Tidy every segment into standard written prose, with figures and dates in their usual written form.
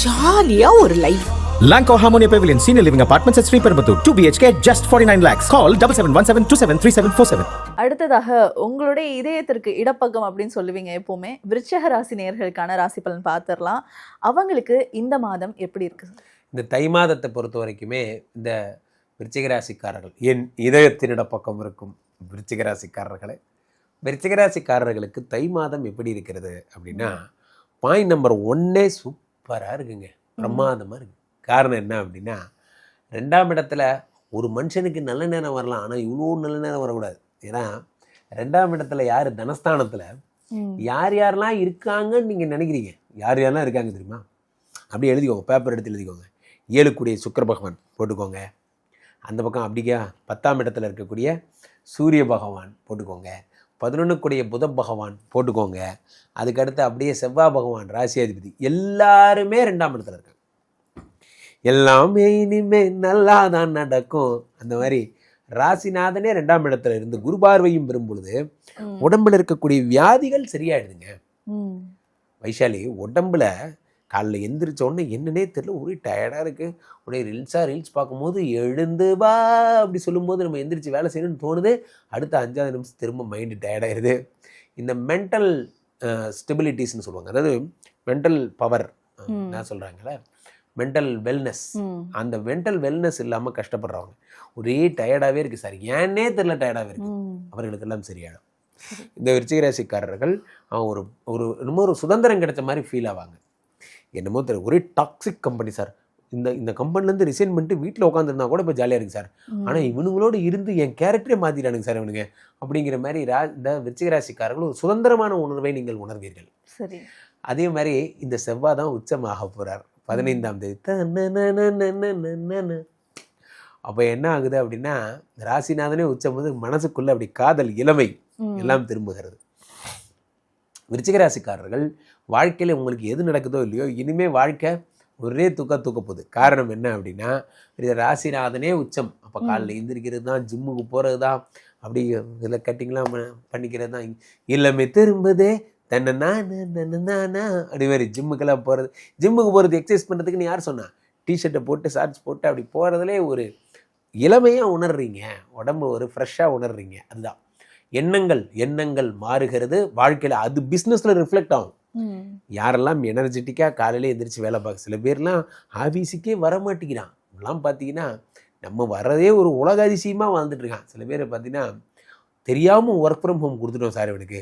ஜாலியா ஒரு life. Lanco Harmonia Pavilion Senior Living Apartments at Sri Perambuttur 2 BHK just 49 lakhs. Call 7717273747. அடுத்ததாக உங்களுடைய இதயத்திற்கு இடப்பக்கம் அப்படின்னு சொல்லுவீங்க எப்பவுமே. விருச்சிக ராசி நேயர்களுக்கான ராசி பலன் பார்த்துடலாம். அவங்களுக்கு இந்த மாதம் எப்படி இருக்கு? இந்த தை மாதத்தை பொறுத்த வரைக்குமே இந்த விருச்சிக ராசிக்காரர்கள், என் இதயத்தின் இடப்பக்கம் இருக்கும் விருச்சிக ராசிக்காரர்களே, விருச்சிக ராசிக்காரர்களுக்கு தை மாதம் எப்படி இருக்கிறது அப்படின்னா, பாயிண்ட் நம்பர் 1 சூப்பராக இருக்குங்க, பிரமாதமாக இருக்கு. காரணம் என்ன அப்படின்னா, 2ஆம் இடத்துல ஒரு மனுஷனுக்கு நல்ல நேரம் வரலாம், ஆனால் இவ்வளோ நல்ல நேரம் வரக்கூடாது. ஏன்னா 2ஆம் இடத்துல யார், தனஸ்தானத்தில் யார் யாரெல்லாம் இருக்காங்கன்னு நீங்கள் நினைக்கிறீங்க, யார் யாரெல்லாம் இருக்காங்க தெரியுமா? அப்படி எழுதிக்கோங்க, பேப்பர் எடுத்து எழுதிக்கோங்க. 7 கூடிய சுக்கிர பகவான் போட்டுக்கோங்க. அந்த பக்கம் அப்படிக்கா 10ஆம் இடத்துல இருக்கக்கூடிய சூரிய பகவான் போட்டுக்கோங்க. 11 கூடிய புத பகவான் போட்டுக்கோங்க. அதுக்கடுத்து அப்படியே செவ்வாய் பகவான் ராசியாதிபதி, எல்லாருமே 2ஆம் இடத்துல இருக்காங்க. எல்லாமே இனிமே நல்லா தான் நடக்கும். அந்த மாதிரி ராசிநாதனே 2ஆம் இடத்துல இருந்து குரு பார்வையும் பெறும் பொழுது உடம்புல இருக்கக்கூடிய வியாதிகள் சரியாயிடுதுங்க. வைஷாலி, உடம்புல காலைல எந்திரிச்ச உடனே என்னன்னே தெரியல, ஒரே டயர்டாக இருக்குது. உடனே ரீல்ஸ் பார்க்கும்போது எழுந்து வா அப்படி சொல்லும்போது நம்ம எந்திரிச்சு வேலை செய்யணும்னு தோணுது. அடுத்த 5ஆவது நிமிஷம் திரும்ப மைண்டு டயர்டாயிருது. இந்த மென்டல் ஸ்டெபிலிட்டிஸ்ன்னு சொல்லுவாங்க, அதாவது மென்டல் பவர் என்ன சொல்கிறாங்களே, மென்டல் வெல்னஸ், அந்த மென்டல் வெல்னஸ் இல்லாமல் கஷ்டப்படுறவங்க ஒரே டயர்டாகவே இருக்குது சார், ஏன்னே தெரியல டயர்டாகவே இருக்குது, அவர்களுக்கெல்லாம் சரியாயிடும். இந்த விருச்சிக ராசிக்காரர்கள் ஒரு ஒரு என்னமோ ஒரு சுதந்திரம் கிடைச்ச மாதிரி ஃபீல் ஆவாங்க. என்னமோ தெரியல, ஒரே டாக்ஸிக் கம்பெனி சார், இந்த கம்பெனிலேருந்து ரிசைன் பண்ணிட்டு வீட்டில் உட்காந்துருந்தா கூட இப்போ ஜாலியாக இருக்குது சார், ஆனால் இவனுங்களோடு இருந்து என் கேரக்டரே மாற்றிட்டானுங்க சார் இவனுங்க அப்படிங்கிற மாதிரி இந்த விருச்சிக ராசிக்காரர்கள் ஒரு சுதந்திரமான உணர்வை நீங்கள் உணர்வீர்கள். சரி, அதே மாதிரி இந்த செவ்வாய் தான் உச்சமாக போகிறார் 15ஆம் தேதி. அப்போ என்ன ஆகுது அப்படின்னா, ராசிநாதனே உச்சம் போது மனசுக்குள்ள அப்படி காதல் இளமை எல்லாம் திரும்புகிறது. விருச்சிக ராசிக்காரர்கள் வாழ்க்கையில் உங்களுக்கு எது நடக்குதோ இல்லையோ, இனிமேல் வாழ்க்கை ஒரே தூக்க போகுது. காரணம் என்ன அப்படின்னா, ராசிநாதனே உச்சம். அப்போ காலையில் எந்திரிக்கிறது தான், ஜிம்முக்கு போகிறது தான், அப்படி இதில் கட்டிங்லாம் பண்ணிக்கிறது தான், இளமை திரும்புதே தன்னை நானா அப்படி மாதிரி ஜிம்முக்கெல்லாம் போகிறது. ஜிம்முக்கு போகிறது எக்ஸசைஸ் பண்ணுறதுக்குன்னு யார் சொன்னா? டிஷர்ட்டை போட்டு ஷார்ட்ஸ் போட்டு அப்படி போகிறதுலே ஒரு இளமையாக உணர்றீங்க, உடம்பு ஒரு ஃப்ரெஷ்ஷாக உணர்றீங்க. அதுதான் எண்ணங்கள் மாறுகிறது வாழ்க்கையில், அது பிஸ்னஸில் ரிஃப்ளெக்ட் ஆகும். யாரெல்லாம் எனர்ஜெட்டிக்காக காலையில் எந்திரிச்சு வேலை பார்க்க, சில பேர்லாம் ஆஃபீஸுக்கே வரமாட்டேங்கிறான். எல்லாம் பார்த்தீங்கன்னா நம்ம வர்றதே ஒரு உலக அதிசயமாக வாழ்ந்துட்டுருக்கான். சில பேர் பார்த்தீங்கன்னா தெரியாமல் ஒர்க் ஃப்ரம் ஹோம் கொடுத்துட்டோம் சார் இவனுக்கு,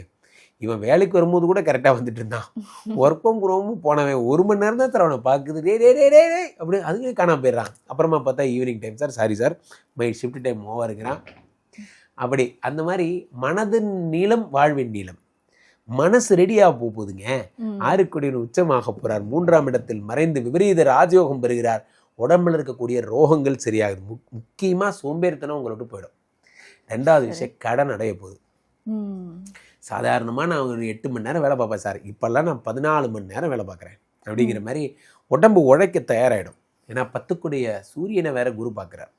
இவன் வேலைக்கு வரும்போது கூட கரெக்டாக வந்துட்டு இருந்தான், ஒர்க் ஃப்ரம் ஹோமும் போனவன் 1 மணி நேரம் தான் தரவனை பார்க்குது, டே அப்படி அதுவே காணாமல் போயிடுறான். அப்புறமா பார்த்தா evening time sir sorry sir my shift time over இருக்கிறான். அப்படி அந்த மாதிரி மனதின் நீளம் வாழ்வின் நீளம், மனசு ரெடியாக போகுதுங்க. 6 கோடியின் உச்சமாக போகிறார், 3ஆம் இடத்தில் மறைந்து விபரீத ராஜயோகம் பெறுகிறார். உடம்புல இருக்கக்கூடிய ரோகங்கள் சரியாகுது. முக்கியமாக சோம்பேறித்தனம் உங்களை விட்டு போயிடும். 2வது விஷயம், கடன் அடைய போகுது. சாதாரணமாக நான் ஒரு 8 மணி நேரம் வேலை பார்ப்பேன் சார், இப்போல்லாம் நான் 14 மணி நேரம் வேலை பார்க்குறேன் அப்படிங்கிற மாதிரி உடம்பு உழைக்க தயாராகிடும். ஏன்னா 10 கூடிய சூரியனை வேற குரு பார்க்குறார்.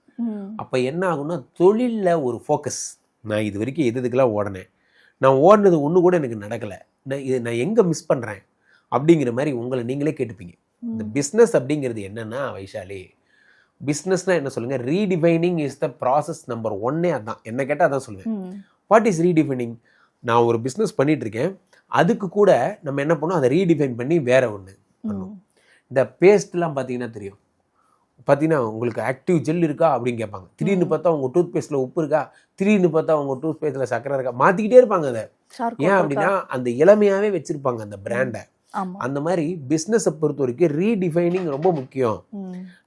அப்போ என்ன ஆகும்னா, தொழிலில் ஒரு ஃபோக்கஸ். நான் இது வரைக்கும் எதுக்கெல்லாம் ஓடினேன், நான் ஓடினது ஒன்று கூட எனக்கு நடக்கலை, நான் எங்கே மிஸ் பண்ணுறேன் அப்படிங்கிற மாதிரி உங்களை நீங்களே கேட்டுப்பீங்க. இந்த பிஸ்னஸ் அப்படிங்கிறது என்னென்னா வைஷாலி, பிஸ்னஸ்னால் என்ன சொல்லுங்கள், redefining is the process number 1. அதான் என்ன கேட்டால் அதான் சொல்லுவேன். What is redefining? நான் ஒரு பிஸ்னஸ் பண்ணிகிட்ருக்கேன், அதுக்கு கூட நம்ம என்ன பண்ணோம், அதை ரீடிஃபைன் பண்ணி வேறு ஒன்று பண்ணும். இந்த பேஸ்ட்லாம் பார்த்தீங்கன்னா தெரியும், பார்த்தீங்கன்னா உங்களுக்கு ஆக்டிவ் ஜெல் இருக்கா அப்படின்னு கேட்பாங்க. திடீர்னு பார்த்தா உங்கள் டூத் பேஸ்ட்டில் உப்பு இருக்கா, திடீர்னு பார்த்தா உங்கள் டூத் பேஸ்ட்டில் சக்கரை இருக்கா, மாற்றிக்கிட்டே இருப்பாங்க அதை. ஏன் அப்படின்னா அந்த இளமையாகவே வச்சுருப்பாங்க அந்த பிராண்டை. அந்த மாதிரி பிஸ்னஸை பொறுத்த வரைக்கும் ரீடிஃபைனிங் ரொம்ப முக்கியம்.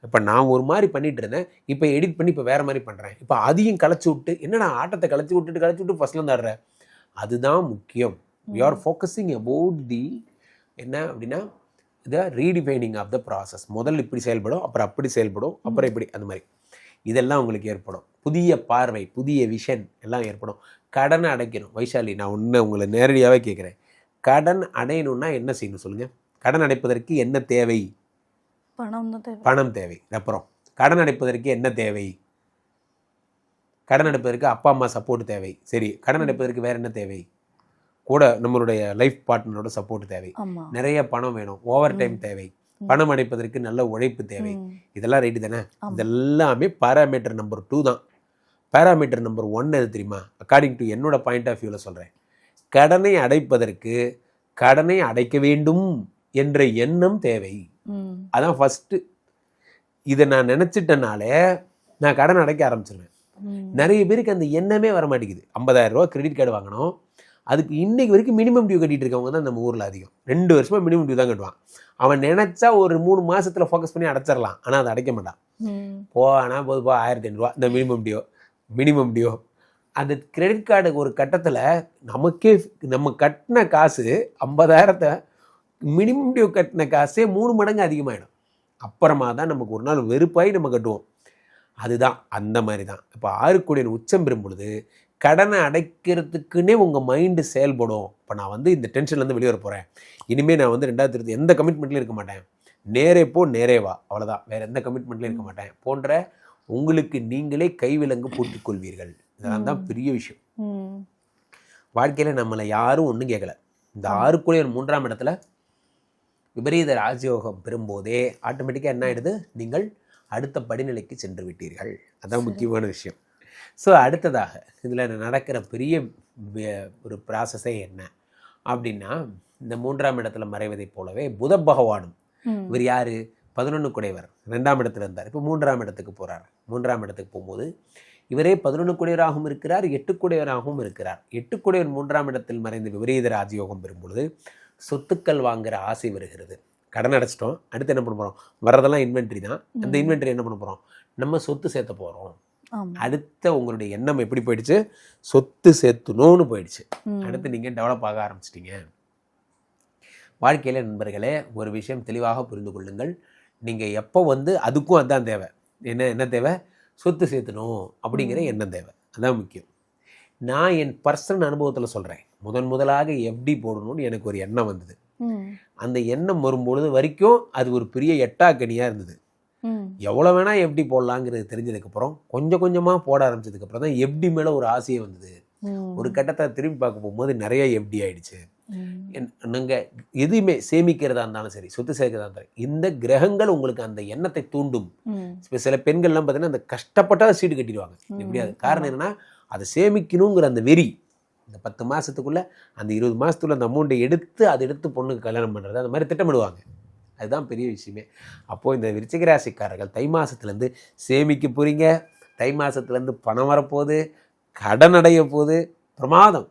இப்போ நான் ஒரு மாதிரி பண்ணிட்டு இருந்தேன், இப்போ எடிட் பண்ணி இப்போ வேறு மாதிரி பண்ணுறேன், இப்போ அதையும் களைச்சி விட்டு, என்னடா ஆட்டத்தை களைச்சி விட்டு ஃபஸ்ட்லேருந்து ஆடுறேன், அதுதான் முக்கியம். We are focusing about the என்ன அப்படின்னா the redefining of the process. முதல்ல இப்படி செயல்படும், அப்புறம் அப்படி செயல்படும், அப்புறம் இப்படி, அந்த மாதிரி இதெல்லாம் உங்களுக்கு ஏற்படும். புதிய பார்வை, புதிய விஷன் எல்லாம் ஏற்படும். கடனை அடைக்கணும் வைஷாலி, நான் உங்களை நேரடியாகவே கேட்குறேன், கடன் அடையணும்னா என்ன செய்யணும் சொல்லுங்கள்? கடன் அடைப்பதற்கு என்ன தேவை? பணம் தேவை. அப்புறம் கடன் அடைப்பதற்கு என்ன தேவை? கடன் அடைப்பதற்கு அப்பா அம்மா சப்போர்ட் தேவை. சரி, கடன் அடைப்பதற்கு வேறு என்ன தேவை? கூட நம்மளுடைய லைஃப் பார்ட்னரோட சப்போர்ட் தேவை, நிறைய பணம் வேணும், ஓவர் டைம் தேவை, பணம் அடைப்பதற்கு நல்ல உழைப்பு தேவை, இதெல்லாம் ரைட்டு தானே? இதெல்லாமே பாராமீட்டர் நம்பர் 2 தான். பாராமீட்டர் நம்பர் 1 எது தெரியுமா? அக்கார்டிங் டு என்னோட பாயிண்ட் ஆஃப் வியூவில் சொல்கிறேன். கடனை அடைப்பதற்கு கடனை அடைக்க வேண்டும் என்ற எண்ணம் தேவை. அதான் ஃபஸ்ட்டு. இதை நான் நினச்சிட்டனாலே நான் கடன் அடைக்க ஆரம்பிச்சிருவேன். நிறைய பேருக்கு அந்த எண்ணமே வர மாட்டேங்குது. 50,000 ரூபா கிரெடிட் கார்டு வாங்கணும், அதுக்கு இன்னைக்கு வரைக்கும் மினிமம் டியூ கட்டிட்டு இருக்கவங்க தான் நம்ம ஊரில் அதிகம். 2 வருஷமாக மினிமம் டியூ தான் கட்டுவான். அவன் நினச்சா ஒரு 3 மாதத்தில் ஃபோக்கஸ் பண்ணி அடைச்சிடலாம், ஆனால் அதை அடைக்க மாட்டான். ஆனால் போதுப்பா 1500 ரூபா இந்த மினிமம் டியூ. அந்த கிரெடிட் கார்டு ஒரு கட்டத்தில் நமக்கே நம்ம கட்டின காசு 50,000 மினிமம் டியூ கட்டின காசே 3 மடங்கு அதிகமாகிடும். அப்புறமா தான் நமக்கு ஒரு நாள் வெறுப்பாகி நம்ம கட்டுவோம். அதுதான் அந்த மாதிரி தான். இப்போ 6 கோடியின் உச்சம் பெறும் பொழுது கடனை அடைக்கிறதுக்குன்னே உங்கள் மைண்டு செயல்படும். இப்போ நான் வந்து இந்த டென்ஷன்லேருந்து வெளியே வர போகிறேன், இனிமேல் நான் வந்து 2020 எந்த கமிட்மெண்ட்லையும் இருக்க மாட்டேன், நேரே போ நேரே வா, அவ்வளோதான், வேறு எந்த கமிட்மெண்ட்லையும் இருக்க மாட்டேன் போன்ற உங்களுக்கு நீங்களே கைவிலங்கு போட்டுக் கொள்வீர்கள். இதெல்லாம் தான் பெரிய விஷயம். வாழ்க்கையில் நம்மளை யாரும் ஒன்றும் கேட்கல. இந்த 6 கோடியின் 3ஆம் இடத்துல விபரீத ராஜயோகம் பெறும்போதே ஆட்டோமேட்டிக்காக என்ன ஆகிடுது? நீங்கள் அடுத்த படிநிலைக்கு சென்று விட்டீர்கள். அதான் முக்கியமான விஷயம். ஸோ அடுத்ததாக இதில் நடக்கிற பெரிய ஒரு ப்ராசஸே என்ன அப்படின்னா, இந்த 3ஆம் இடத்துல மறைவதைப் போலவே புத பகவானும், இவர் யார்? 11 குடையவர், 2ஆம் இடத்துல இருந்தார், இப்போ 3ஆம் இடத்துக்கு போகிறார். 3ஆம் இடத்துக்கு போகும்போது இவரே 11 குடையராகவும் இருக்கிறார், 8 குடையராகவும் இருக்கிறார். 8 குடையர் 3ஆம் இடத்தில் மறைந்து விபரீத ராஜயோகம் பெறும்பொழுது சொத்துக்கள் வாங்குகிற ஆசை வருகிறது. கடன் அடைச்சிட்டோம், அடுத்து என்ன பண்ண போகிறோம்? வர்றதெல்லாம் இன்வென்ட்ரி தான். அந்த இன்வென்ட்ரி என்ன பண்ண போகிறோம்? நம்ம சொத்து சேர்த்த போகிறோம். அடுத்த உங்களுடைய எண்ணம் எப்படி போயிடுச்சு? சொத்து சேர்த்துணும்னு போயிடுச்சு. அடுத்து நீங்கள் டெவலப் ஆக ஆரம்பிச்சிட்டிங்க. வாழ்க்கையில் நண்பர்களே ஒரு விஷயம் தெளிவாக புரிந்து கொள்ளுங்கள். நீங்கள் எப்போ வந்து அதுக்கும் அதுதான் தேவை. என்ன தேவை? சொத்து சேர்த்தணும் அப்படிங்கிற எண்ணம் தேவை. அதான் முக்கியம். நான் என் பர்சனல் அனுபவத்தில் சொல்கிறேன். முதலாக எஃப்டி போடணும்னு எனக்கு ஒரு எண்ணம் வந்தது. அந்த எண்ணம் வரும்பொழுது வரைக்கும் அது ஒரு பெரிய எட்டாக்கனியாக இருந்தது. எவ்வளோ வேணால் எஃப்டி போடலாங்கிறது தெரிஞ்சதுக்கப்புறம் கொஞ்சம் கொஞ்சமாக போட ஆரம்பிச்சதுக்கப்புறம் தான் எஃப்டி மேலே ஒரு ஆசையே வந்தது. ஒரு கட்டத்தை திரும்பி பார்க்க போகும்போது நிறைய எஃப்டி ஆயிடுச்சு. நாங்கள் எதுவுமே சேமிக்கிறதா இருந்தாலும் சரி, சொத்து சேர்க்கிறதா இருந்தாலும் இந்த கிரகங்கள் உங்களுக்கு அந்த எண்ணத்தை தூண்டும். இப்போ சில பெண்கள்லாம் பார்த்தீங்கன்னா அந்த கஷ்டப்பட்டால் சீடு கட்டிடுவாங்க. எப்படியாது காரணம் என்னென்னா அதை சேமிக்கணுங்கிற அந்த வெறி. இந்த 10 மாதத்துக்குள்ளே அந்த 20 மாதத்துக்குள்ள அந்த அமௌண்ட்டை எடுத்து பொண்ணுக்கு கல்யாணம் பண்ணுறது, அந்த மாதிரி திட்டமிடுவாங்க. அதுதான் பெரிய விஷயமே. அப்போது இந்த விருச்சிக ராசிக்காரர்கள் தை மாதத்துலேருந்து சேமிக்க போகிறீங்க. தை மாதத்துலேருந்து பணம் வரப்போகுது, கடன் அடைய போகுது, பிரமாதம்.